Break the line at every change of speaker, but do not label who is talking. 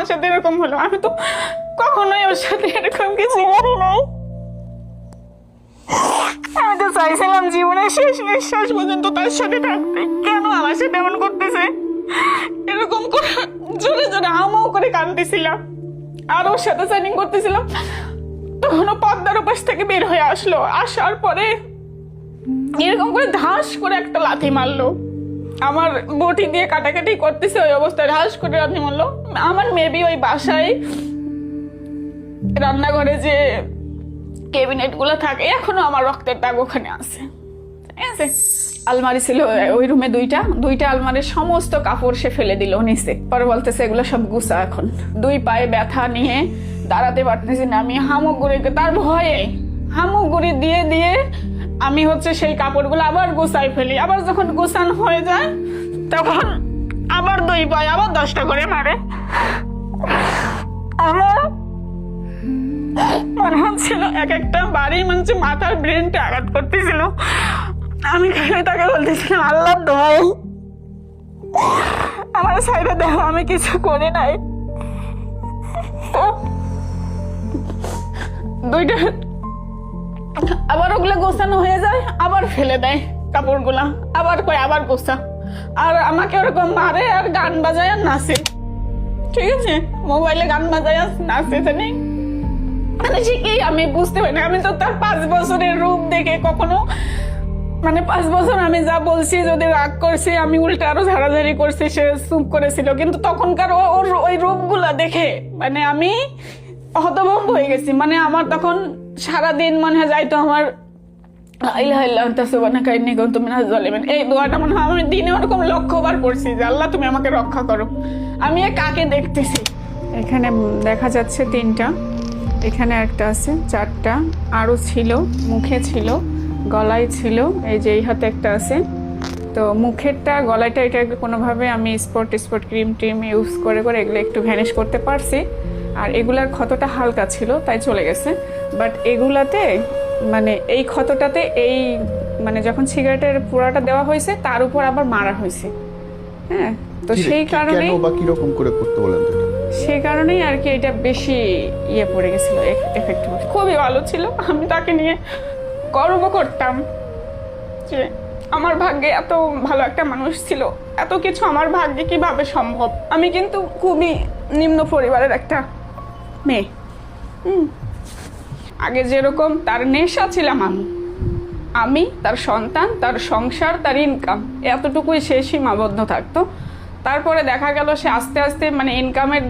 আমার সাথে এরকম হলো? আমি তো কখনোই ওর সাথে এরকম কিছু করি নাই। আমি তো চাইছিলাম জীবনের শেষ নিঃশ্বাস পর্যন্ত তার সাথে থাকতে, কেন আমার সাথে এমন করতেছে? এরকম করে জোরে জোরে আমাও করে কাঁদতেছিলাম আর ওর সাথে চ্যাটিং করতেছিলাম। তখন ও পর্দার ওপাশ থেকে বের হয়ে আসলো, আসার পরে এরকম করে ধাস করে একটা লাথি মারলো। আমার বটি দিয়ে কাটাকাটি করতেছে, ওই অবস্থায় ধাস করে লাথি মারলো। আমার মেবি ওই বাসায় রান্নাঘরে যে ক্যাবিনেট গুলো থাকে এখনো আমার রক্তের দাগ ওখানে আছে। ঠিক আছে, আলমারি ছিল ওই রুমে, দুইটা আলমারির সমস্ত কাপড় সে ফেলে দিল নিচে। পরে বলতেছে এগুলো সব গুছা। এখন 2 পায়ে ব্যথা নিয়ে দাঁড়াতে পারতেছি না আমি। হামুগুড়িকে তার ভয়ে হামুগুড়ি দিয়ে দিয়ে আমি হচ্ছে সেই কাপড়গুলো আবার গুছাই ফেলি। আবার যখন গুছানো হয়ে যায় তখন আবার 2 পায়ে আবার 10টা করে মারে। আমার মনে হচ্ছিল এক একটা বাড়ি মানুষের মাথার ব্রেনটা আঘাত করতেছিল। আমি খালি তাকে বলতেছিলাম, আল্লাহ দোহাই আমার সাইডে দেখো, আমি কিছু করি নাই। দুইটা আবার ওগুলো গোছানো হয়ে যায়, আবার ফেলে দেয় কাপড়গুলা, আবার কয় আবার গোছা। আর আমাকে ওরকম মারে আর গান বাজায় আর নাচে। ঠিক আছে, মোবাইলে গান বাজায় আর নাচে। জানি মানে ঠিকই আমি বুঝতে পারি না। আমি তো তার 5 বছরের রূপ দেখে কখনো, মানে 5 বছর আমি যা বলছি, যদি রাগ করছি আমি উল্টা আরো ঝাড়াঝাড়ি করছি, সে চুপ করেছিল। কিন্তু তখনকার ওর ওই রূপগুলা দেখে মানে আমি হতভম্ব হয়ে গেছি। মানে আমার তখন সারাদিন মনে হয় যাইতো আমার এই দোয়াটা মনে হয় আমি দিনে ওরকম লক্ষ্যবার পড়ছি যে আল্লাহ তুমি আমাকে রক্ষা করো। আমি কাকে দেখতেছি? এখানে দেখা যাচ্ছে 3টা, এখানে একটা আছে, 4টা আরো ছিল, মুখে ছিল, গলায় ছিল, এই যে এই হাতে একটা আছে। তো মুখেরটা গলাটা এটা কোনোভাবে আমি স্পট ক্রিম ইউজ করে এগুলো একটু ভ্যানিশ করতে পারছি। আর এগুলার ক্ষতটা হালকা ছিল তাই চলে গেছে। বাট এগুলাতে মানে এই ক্ষতটাতে এই মানে যখন সিগারেটের পুরাটা দেওয়া হয়েছে তার উপর আবার মারা হয়েছে। হ্যাঁ, তো সেই কারণে
কিরকম করে করতে বলেন তো?
সেই কারণেই আর কি এটা বেশি পড়ে গেছিল, এফেক্ট। খুবই ভালো ছিল, আমি তাকে নিয়ে গর্ব করতাম যে আমার ভাগ্যে এত ভালো একটা মানুষ ছিল। এত কিছু আমার ভাগ্যে কিভাবে সম্ভব? আমি কিন্তু খুবই নিম্ন পরিবারের একটা মেয়ে। আগে যেরকম তার নেশা ছিলাম আমি, তার সন্তান, তার সংসার, তার ইনকাম, এতটুকুই সে সীমাবদ্ধ থাকতো। তারপরে দেখা গেল সে আস্তে আস্তে মানে ইনকামের